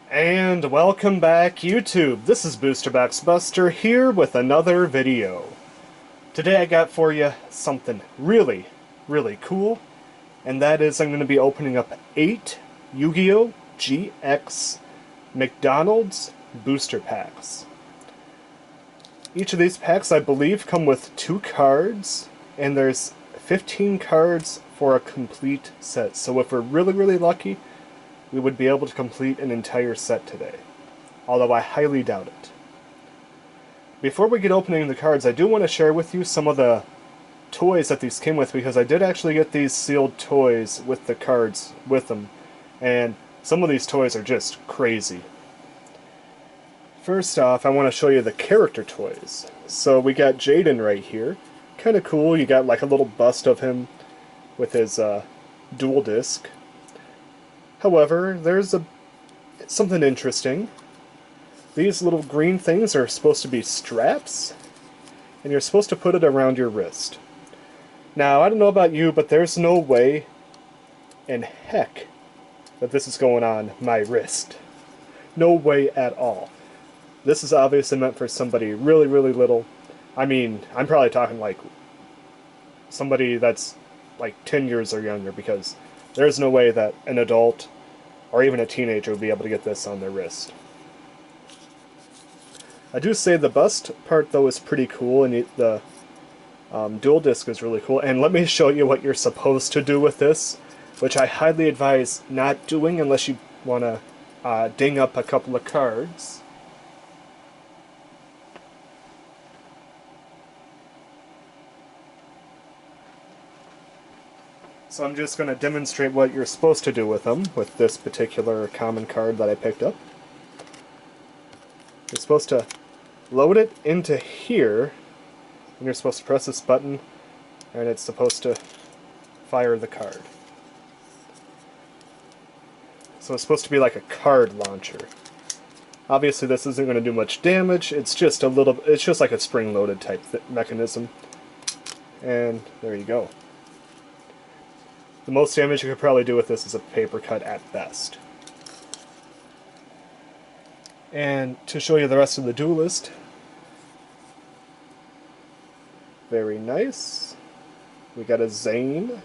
And welcome back, YouTube. This is Booster Box Buster here with another video. Today I got for you something really cool, and that is I'm going to be opening up 8 Yu-Gi-Oh! GX McDonald's booster packs. Each of these packs, I believe, come with 2 cards, and there's 15 cards for a complete set. So if we're really lucky, we would be able to complete an entire set today, although I highly doubt it. Before we get opening the cards, I do want to share with you some of the toys that these came with, because I did actually get these sealed toys with the cards with them, and some of these toys are just crazy. First off, I want to show you the character toys. So we got Jaden right here. Kind of cool. You got like a little bust of him with his dual disc. However, there's something interesting. These little green things are supposed to be straps, and you're supposed to put it around your wrist. Now, I don't know about you, but there's no way in heck that this is going on my wrist. No way at all. This is obviously meant for somebody really little. I mean, I'm probably talking like somebody that's like 10 years or younger, because there's no way that an adult or even a teenager would be able to get this on their wrist. I do say the bust part, though, is pretty cool, and the dual disc is really cool. And let me show you what you're supposed to do with this, which I highly advise not doing unless you want to ding up a couple of cards. So I'm just going to demonstrate what you're supposed to do with them, with this particular common card that I picked up. You're supposed to load it into here, and you're supposed to press this button, and it's supposed to fire the card. So it's supposed to be like a card launcher. Obviously this isn't going to do much damage, it's just like a spring-loaded type mechanism. And there you go. The most damage you could probably do with this is a paper cut at best. And to show you the rest of the duelist, very nice. We got a Zane.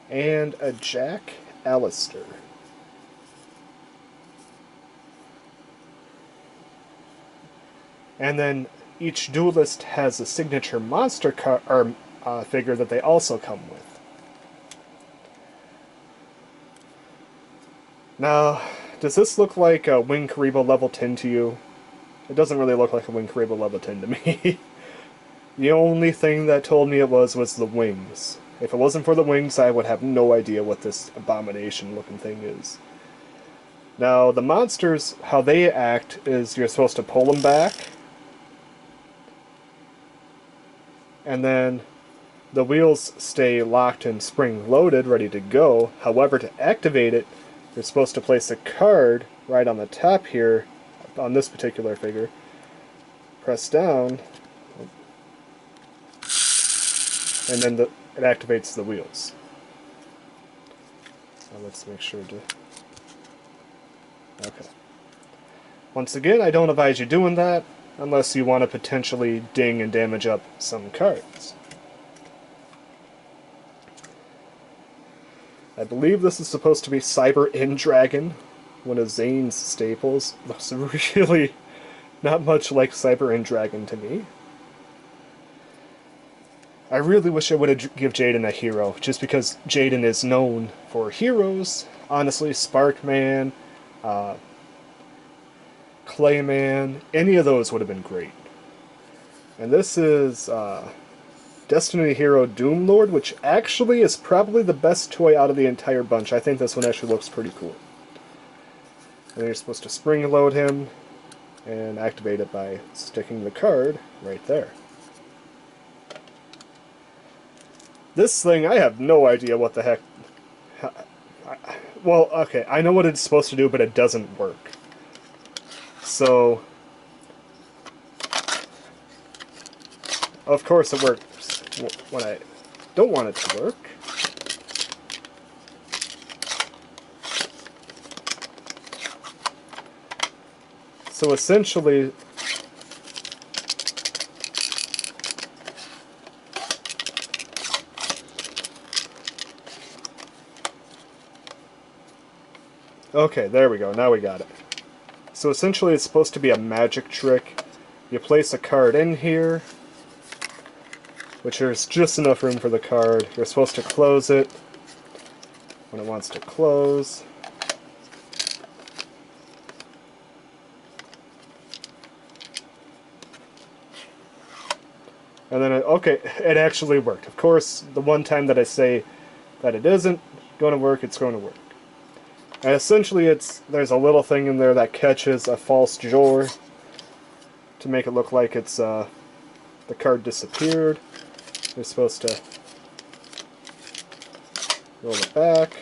And a Jack Alistair. And then each duelist has a signature monster figure that they also come with. Now, does this look like a Wing Karibo level 10 to you? It doesn't really look like a Wing Karibo level 10 to me. The only thing that told me it was the wings. If it wasn't for the wings, I would have no idea what this abomination looking thing is. Now, the monsters, how they act is you're supposed to pull them back, and then the wheels stay locked and spring-loaded, ready to go. However, to activate it, you're supposed to place a card right on the top here, on this particular figure. Press down, and then it activates the wheels. Now let's make sure to... Okay. Once again, I don't advise you doing that, unless you want to potentially ding and damage up some cards. I believe this is supposed to be Cyber End Dragon, one of Zane's staples. Looks really not much like Cyber End Dragon to me. I really wish I would have given Jaden a hero, just because Jaden is known for heroes. Honestly, Sparkman, Clayman, any of those would have been great. And this is Destiny Hero Doomlord, which actually is probably the best toy out of the entire bunch. I think this one actually looks pretty cool. And then you're supposed to spring load him and activate it by sticking the card right there. This thing, I have no idea what the heck... Well, okay, I know what it's supposed to do, but it doesn't work. So, of course it works when I don't want it to work. So essentially, okay, there we go, now we got it. So essentially it's supposed to be a magic trick. You place a card in here, which there's just enough room for the card. You're supposed to close it when it wants to close. And then, okay, it actually worked. Of course, the one time that I say that it isn't going to work, it's going to work. And essentially, there's a little thing in there that catches a false drawer to make it look like it's the card disappeared. You're supposed to roll it back.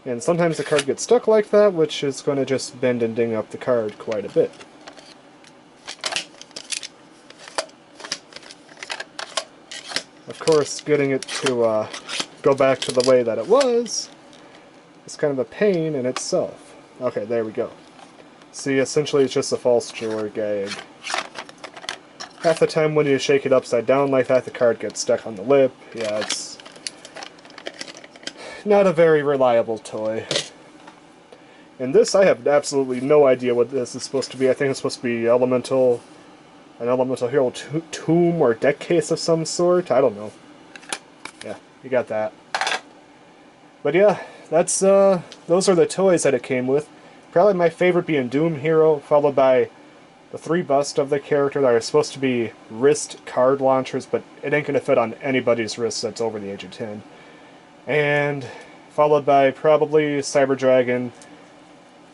And sometimes the card gets stuck like that, which is going to just bend and ding up the card quite a bit. Of course, getting it to go back to the way that it was is kind of a pain in itself. Okay, there we go. See, essentially it's just a false drawer gag. Half the time when you shake it upside down like that, the card gets stuck on the lip. Yeah, it's not a very reliable toy. And this, I have absolutely no idea what this is supposed to be. I think it's supposed to be an elemental hero tomb or deck case of some sort. I don't know. Yeah, you got that. But yeah, that's those are the toys that it came with. Probably my favorite being Doom Hero, followed by the 3 busts of the character that are supposed to be wrist card launchers, but it ain't gonna fit on anybody's wrist that's over the age of 10. And followed by probably Cyber Dragon,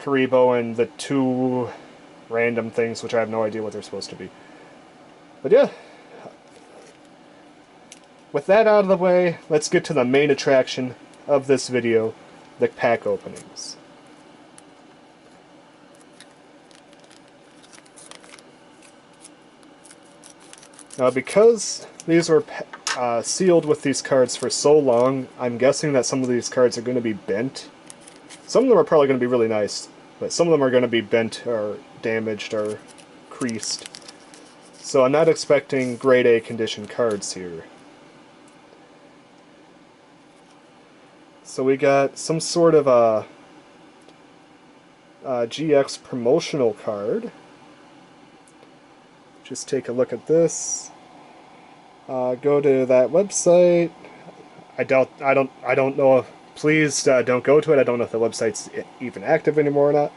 Karibo, and the 2 random things, which I have no idea what they're supposed to be. But yeah, with that out of the way, let's get to the main attraction of this video, the pack openings. Now, because these were sealed with these cards for so long, I'm guessing that some of these cards are going to be bent. Some of them are probably going to be really nice, but some of them are going to be bent or damaged or creased. So I'm not expecting grade A condition cards here. So we got some sort of a GX promotional card. Just take a look at this. Go to that website. I don't know if, please don't go to it. I don't know if the website's even active anymore or not.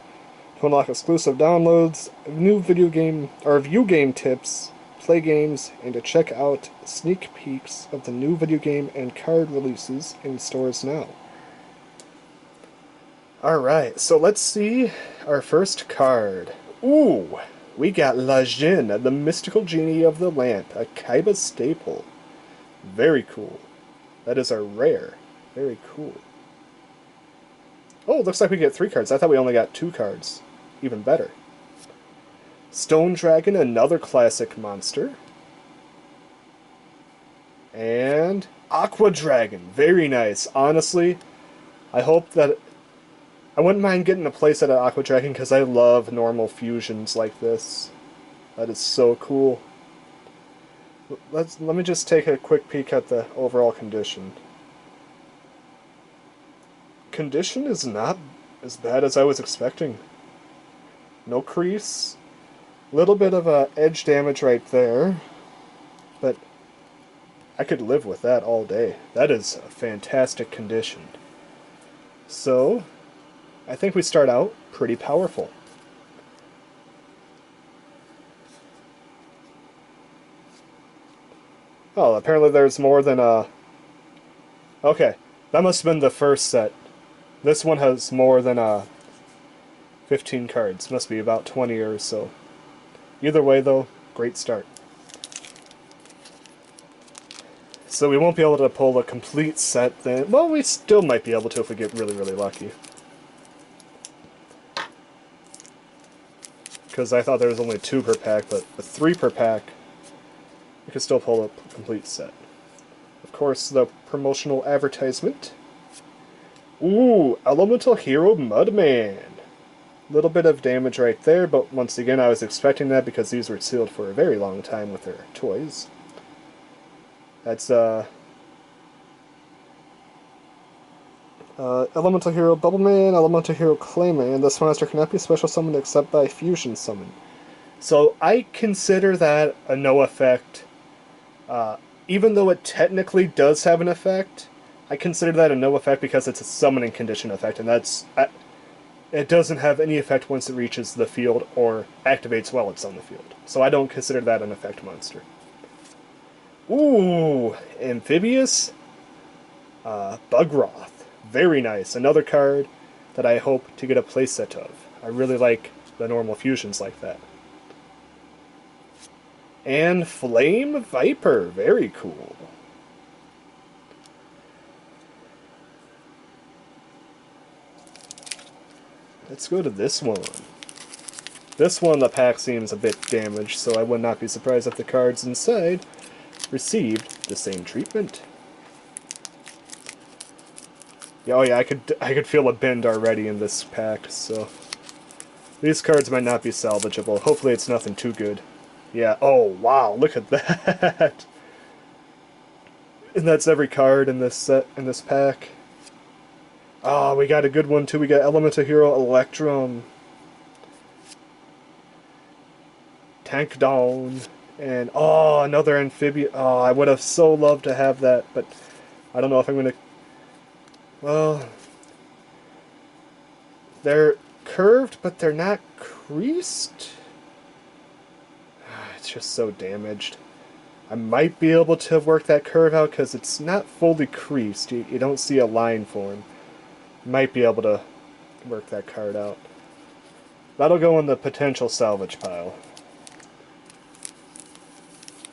To unlock exclusive downloads, new video game or view game tips, play games, and to check out sneak peeks of the new video game and card releases in stores now. Alright, so let's see our first card. Ooh! We got La Jinn, the Mystical Genie of the Lamp, a Kaiba staple. Very cool. That is our rare. Very cool. Oh, looks like we get 3 cards. I thought we only got 2 cards. Even better. Stone Dragon, another classic monster. And Aqua Dragon. Very nice. Honestly, I hope that... I wouldn't mind getting a playset of Aqua Dragon because I love normal fusions like this. That is so cool. Let me just take a quick peek at the overall condition. Condition is not as bad as I was expecting. No crease. Little bit of edge damage right there. But I could live with that all day. That is a fantastic condition. So... I think we start out pretty powerful. Oh, apparently there's more than a... Okay, that must have been the first set. This one has more than 15 cards. Must be about 20 or so. Either way, though, great start. So we won't be able to pull a complete set then. Well, we still might be able to if we get really, really lucky. Because I thought there was only 2 per pack, but with 3 per pack, you can still pull a complete set. Of course, the promotional advertisement. Ooh, Elemental Hero Mudman. Little bit of damage right there, but once again I was expecting that because these were sealed for a very long time with their toys. That's Elemental Hero Bubbleman, Elemental Hero Clayman. This monster cannot be special summoned except by fusion summon. So I consider that a no effect. Even though it technically does have an effect, I consider that a no effect because it's a summoning condition effect, and it doesn't have any effect once it reaches the field or activates while it's on the field. So I don't consider that an effect monster. Ooh, Amphibious Bugroth. Very nice. Another card that I hope to get a playset of. I really like the normal fusions like that. And Flame Viper. Very cool. Let's go to this one. This one, the pack seems a bit damaged, so I would not be surprised if the cards inside received the same treatment. Oh yeah, I could feel a bend already in this pack, so these cards might not be salvageable. Hopefully it's nothing too good. Yeah, oh wow, look at that. And that's every card in this set, in this pack. Oh, we got a good one too. We got Elemental Hero Electrum, Tank Down, and oh, another amphibian. Oh, I would have so loved to have that, but I don't know if I'm gonna. Well, they're curved, but they're not creased. It's just so damaged. I might be able to work that curve out because it's not fully creased. You don't see a line form. Might be able to work that card out. That'll go in the potential salvage pile.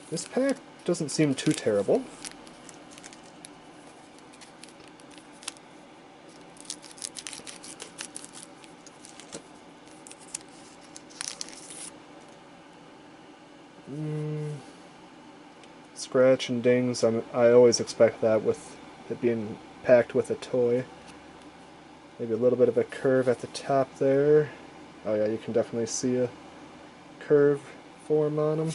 This pack doesn't seem too terrible. Scratch and dings, I always expect that with it being packed with a toy. Maybe a little bit of a curve at the top there. Oh yeah, you can definitely see a curve form on them.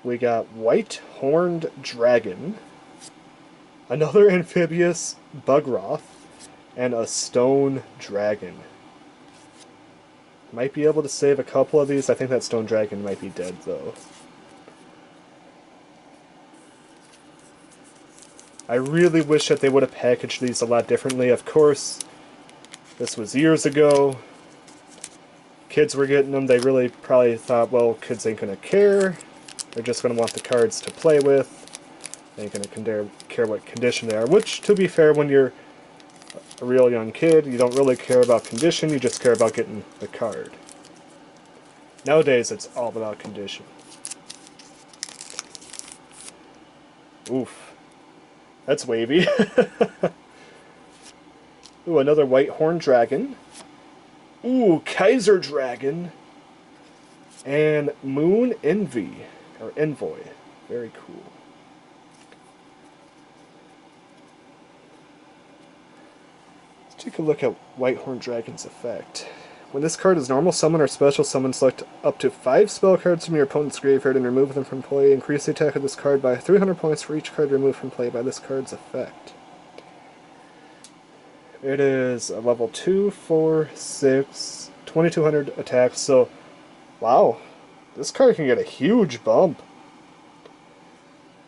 We got White Horned Dragon, another amphibious Bugroth, and a Stone Dragon. Might be able to save a couple of these. I think that Stone Dragon might be dead though. I really wish that they would have packaged these a lot differently. Of course, this was years ago. Kids were getting them. They really probably thought, well, kids ain't going to care. They're just going to want the cards to play with. They ain't going to care what condition they are. Which, to be fair, when you're a real young kid, you don't really care about condition. You just care about getting the card. Nowadays, it's all about condition. Oof. That's wavy. Ooh, another White Horned Dragon. Ooh, Kaiser Dragon. And Moon Envy. Or Envoy. Very cool. Let's take a look at White Horned Dragon's effect. When this card is normal summon or special summon, select up to 5 spell cards from your opponent's graveyard and remove them from play. Increase the attack of this card by 300 points for each card removed from play by this card's effect. It is a level 2, 4, 6, 2200 attacks, so wow, this card can get a huge bump.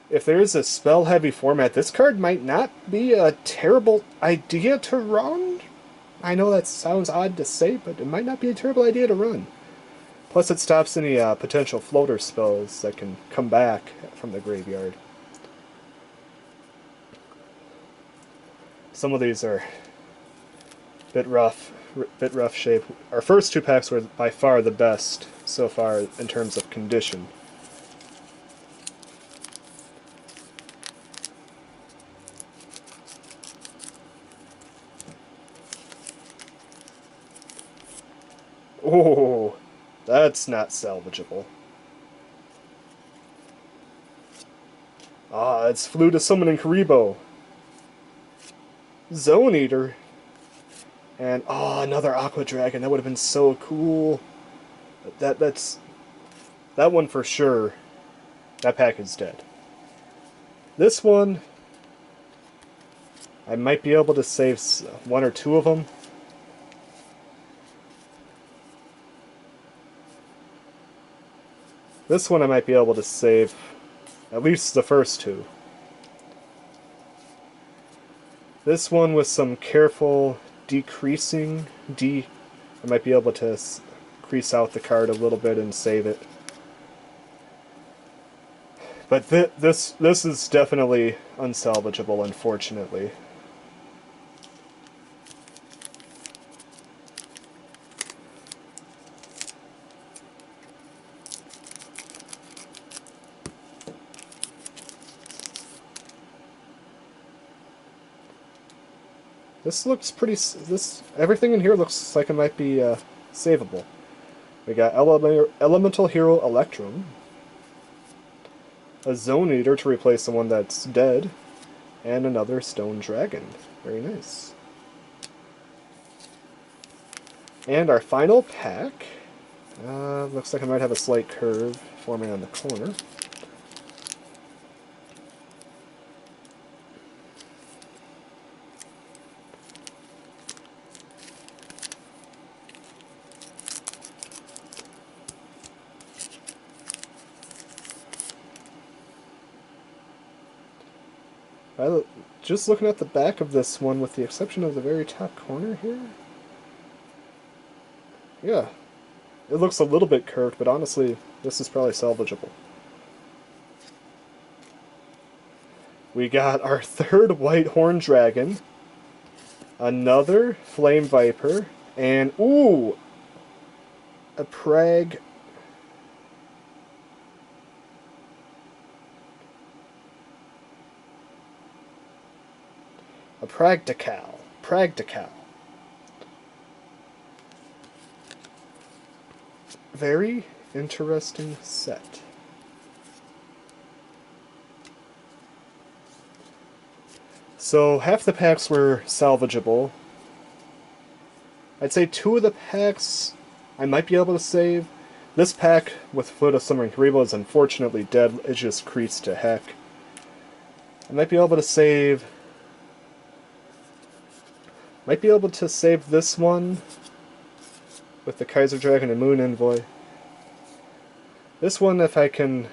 If there is a spell-heavy format, this card might not be a terrible idea to run. I know that sounds odd to say, but it might not be a terrible idea to run. Plus it stops any potential floater spells that can come back from the graveyard. Some of these are a bit rough shape. Our first 2 packs were by far the best so far in terms of condition. Oh, that's not salvageable. Ah, it's Flew to Summoning Karibo. Zone Eater. And, oh, another Aqua Dragon. That would have been so cool. That's... That one for sure. That pack is dead. This one... I might be able to save one or two of them. This one I might be able to save at least the first two. This one with some careful decreasing, I might be able to crease out the card a little bit and save it. But this is definitely unsalvageable, unfortunately. This looks pretty... everything in here looks like it might be savable. We got Elemental Hero Electrum, a Zone Eater to replace the one that's dead, and another Stone Dragon. Very nice. And our final pack looks like I might have a slight curve forming on the corner. Just looking at the back of this one, with the exception of the very top corner here, yeah, it looks a little bit curved, but honestly, this is probably salvageable. We got our third White Horn Dragon, another Flame Viper, and, ooh, a Prag... a Pragdical. Very interesting set. So half the packs were salvageable. I'd say two of the packs I might be able to save. This pack with Foot of Summering Karibo is unfortunately dead. It just creased to heck. I might be able to save... Might be able to save this one with the Kaiser Dragon and Moon Envoy. This one, if I can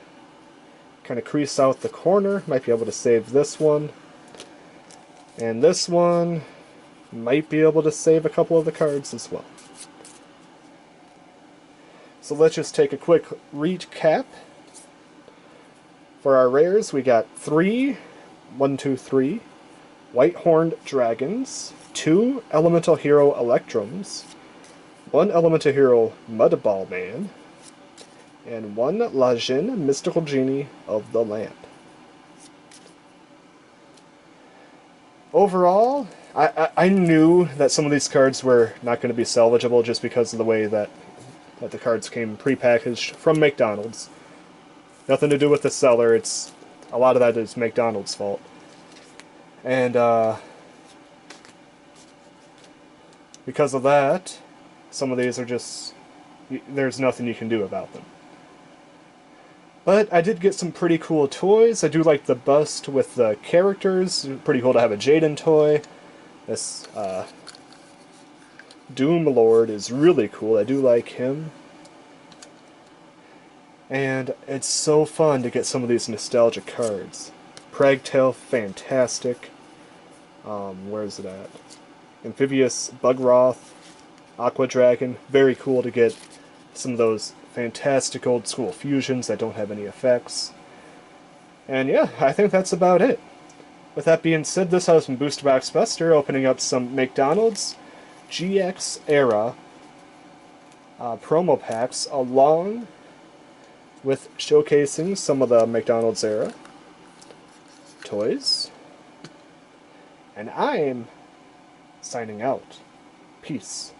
kind of crease out the corner, might be able to save this one. And this one might be able to save a couple of the cards as well. So let's just take a quick recap. For our rares, we got 3 White Horned Dragons, 2 Elemental Hero Electrums, 1 Elemental Hero Mudball Man, and 1 Lajin Mystical Genie of the Lamp. Overall, I knew that some of these cards were not going to be salvageable just because of the way that the cards came prepackaged from McDonald's. Nothing to do with the seller, it's a lot of that is McDonald's fault. And because of that, some of these are just... there's nothing you can do about them. But I did get some pretty cool toys. I do like the bust with the characters. Pretty cool to have a Jaden toy. This Doom Lord is really cool. I do like him. And it's so fun to get some of these nostalgic cards. Pragtail, fantastic. Where's it at? Amphibious Bugroth, Aqua Dragon, very cool to get some of those fantastic old school fusions that don't have any effects. And yeah, I think that's about it. With that being said, this has been Booster Box Buster, opening up some McDonald's GX era promo packs, along with showcasing some of the McDonald's era toys. And I'm signing out. Peace.